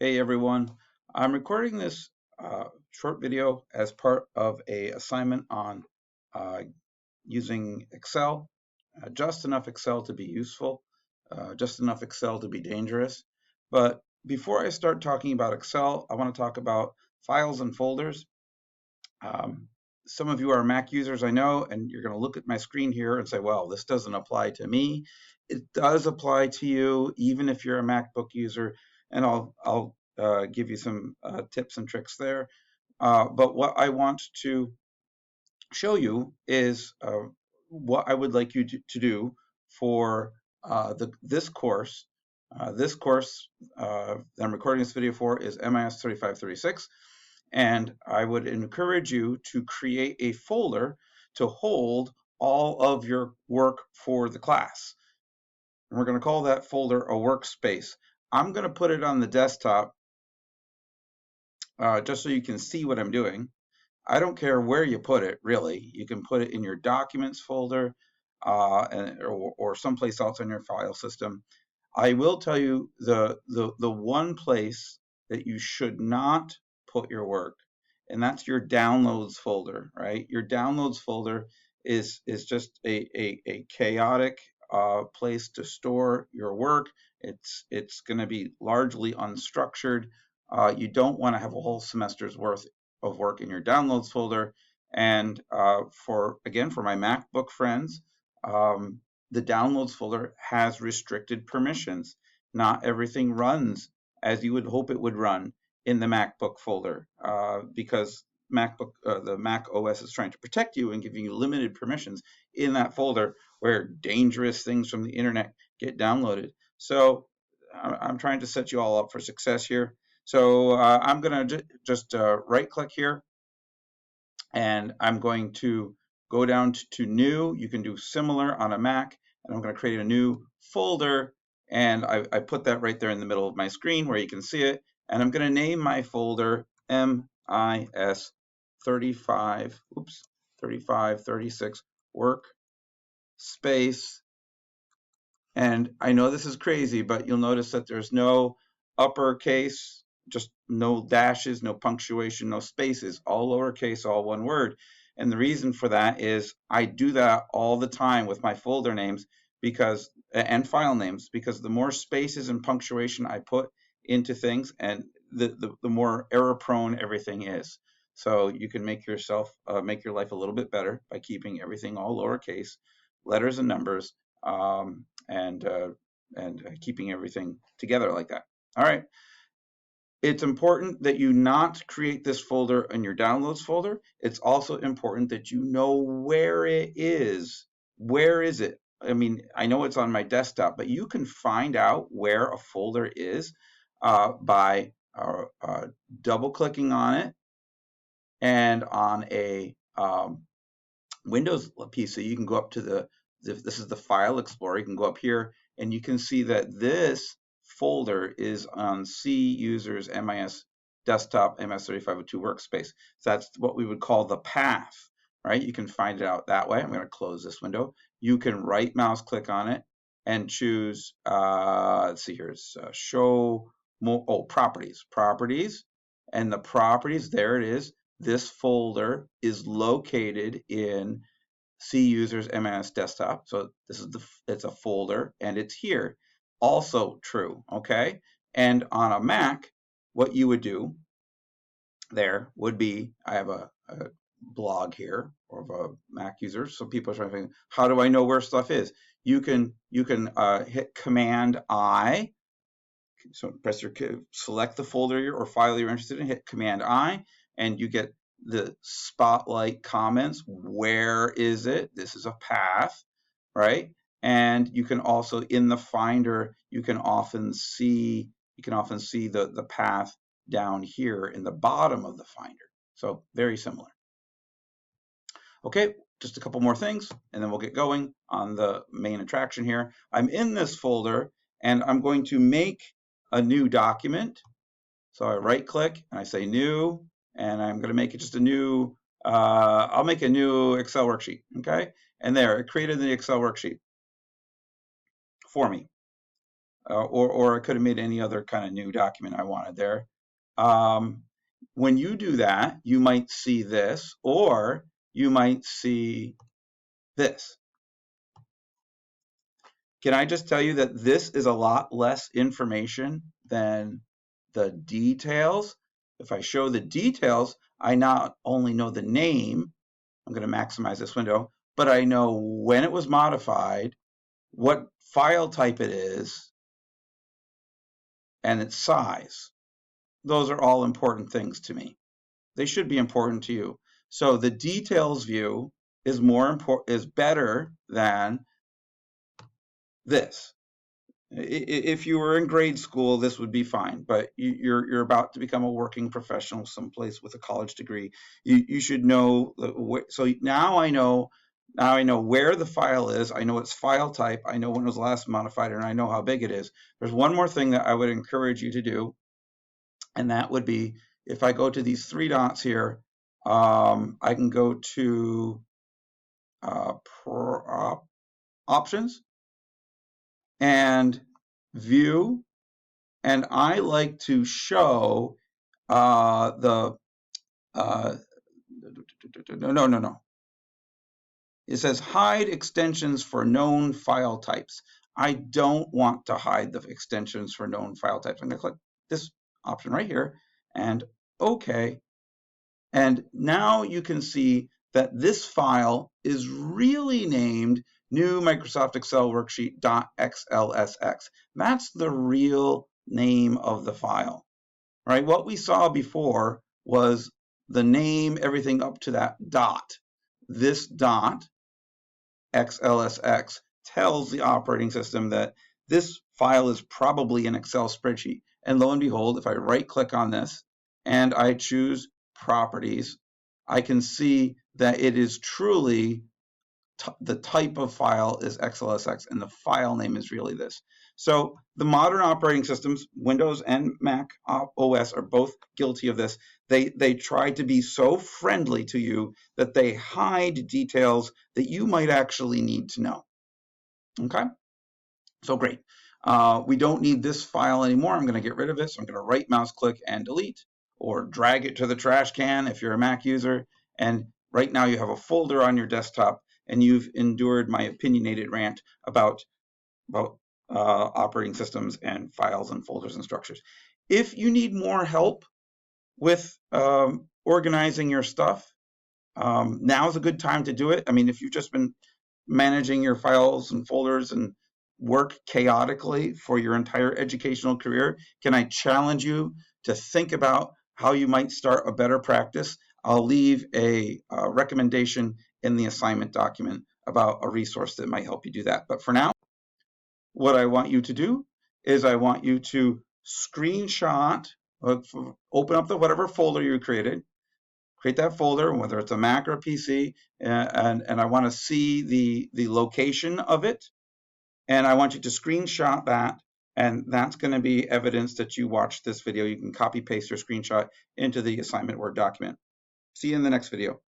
Hey everyone, I'm recording this short video as part of a assignment on uh, using Excel, just enough Excel to be useful, just enough Excel to be dangerous. But before I start talking about Excel, I want to talk about files and folders. Um, some of you are Mac users, I know, and you're going to look at my screen here and say, well, this doesn't apply to me. It does apply to you, even if you're a MacBook user, and I'll give you some tips and tricks there. But what I want to show you is what I would like you to do for this course. This course that I'm recording this video for is MIS 3536. And I would encourage you to create a folder to hold all of your work for the class. And we're going to call that folder a workspace. I'm going to put it on the desktop just so you can see what I'm doing. I don't care where you put it, really. You can put it in your documents folder or someplace else on your file system. I will tell you the one place that you should not put your work, and that's your downloads folder, right? Your downloads folder is just a chaotic place to store your work. It's going to be largely unstructured. You don't want to have a whole semester's worth of work in your downloads folder. And for my MacBook friends, the downloads folder has restricted permissions. Not everything runs as you would hope it would run in the MacBook folder because the Mac OS is trying to protect you and giving you limited permissions in that folder where dangerous things from the internet get downloaded. So I'm trying to set you all up for success here. So I'm going to just right click here and I'm going to go down to new. You can do similar on a Mac, and I'm going to create a new folder, and I put that right there in the middle of my screen where you can see it, and I'm going to name my folder MIS 3536 workspace. And I know this is crazy, but you'll notice that there's no uppercase, just no dashes, no punctuation, no spaces, all lowercase, all one word. And the reason for that is I do that all the time with my folder names and file names, because the more spaces and punctuation I put into things, and the more error prone everything is. So you can make your life a little bit better by keeping everything all lowercase, letters and numbers, and keeping everything together like that. All right. It's important that you not create this folder in your downloads folder. It's also important that you know where it is. Where is it? I mean, I know it's on my desktop, but you can find out where a folder is by double clicking on it, and on a Windows PC, you can go up to this is the File Explorer. You can go up here and you can see that this folder is on C users MIS desktop MS 3502 workspace. So that's what we would call the path, right? You can find it out that way. I'm going to close this window. You can right mouse click on it and choose, let's see here, it's show more, properties, and the properties, there it is. This folder is located in C users MIS desktop. So this is it's a folder and it's here. Also true, okay? And on a Mac, what you would do there would be, I have a blog here of a Mac user. So people are trying to think, how do I know where stuff is? You can hit Command I. So press select the folder or file you're interested in, hit Command I, and you get the spotlight comments. Where is it? This is a path, right? And you can also, in the Finder, you can often see the path down here in the bottom of the Finder. So very similar. Okay, just a couple more things, and then we'll get going on the main attraction here. I'm in this folder, and I'm going to make a new document. So I right click and I say new, and I'm going to make it just a new, I'll make a new Excel worksheet. Okay. And there, it created the Excel worksheet for me. or I could have made any other kind of new document I wanted there. When you do that, you might see this, or you might see this. Can I just tell you that this is a lot less information than the details? If I show the details, I not only know the name, I'm going to maximize this window, but I know when it was modified, what file type it is, and its size. Those are all important things to me. They should be important to you. So the details view is better than this. If you were in grade school, this would be fine, but you're about to become a working professional someplace with a college degree. You should know. So now I know where the file is. I know its file type. I know when it was last modified, and I know how big it is. There's one more thing that I would encourage you to do, and that would be if I go to these three dots here, I can go to options and view, and I like to show no. It says hide extensions for known file types. I don't want to hide the extensions for known file types. I'm going to click this option right here and OK. And now you can see that this file is really named new Microsoft Excel worksheet.xlsx. That's the real name of the file, right? What we saw before was the name, everything up to that dot. This dot, XLSX, tells the operating system that this file is probably an Excel spreadsheet. And lo and behold, if I right click on this and I choose properties, I can see that it is truly the type of file is XLSX and the file name is really this. So the modern operating systems, Windows and Mac OS, are both guilty of this. They try to be so friendly to you that they hide details that you might actually need to know. Okay, so great. We don't need this file anymore. I'm going to get rid of it. So I'm going to right mouse click and delete, or drag it to the trash can if you're a Mac user. And right now you have a folder on your desktop, and you've endured my opinionated rant about operating systems and files and folders and structures. If you need more help with organizing your stuff, now is a good time to do it. I mean, if you've just been managing your files and folders and work chaotically for your entire educational career, can I challenge you to think about how you might start a better practice? I'll leave a recommendation in the assignment document about a resource that might help you do that. But for now, what I want you to do is I want you to screenshot, open up the whatever folder you created, create that folder, whether it's a Mac or a PC, and I want to see the location of it, and I want you to screenshot that, and that's going to be evidence that you watched this video. You can copy paste your screenshot into the assignment Word document. See you in the next video.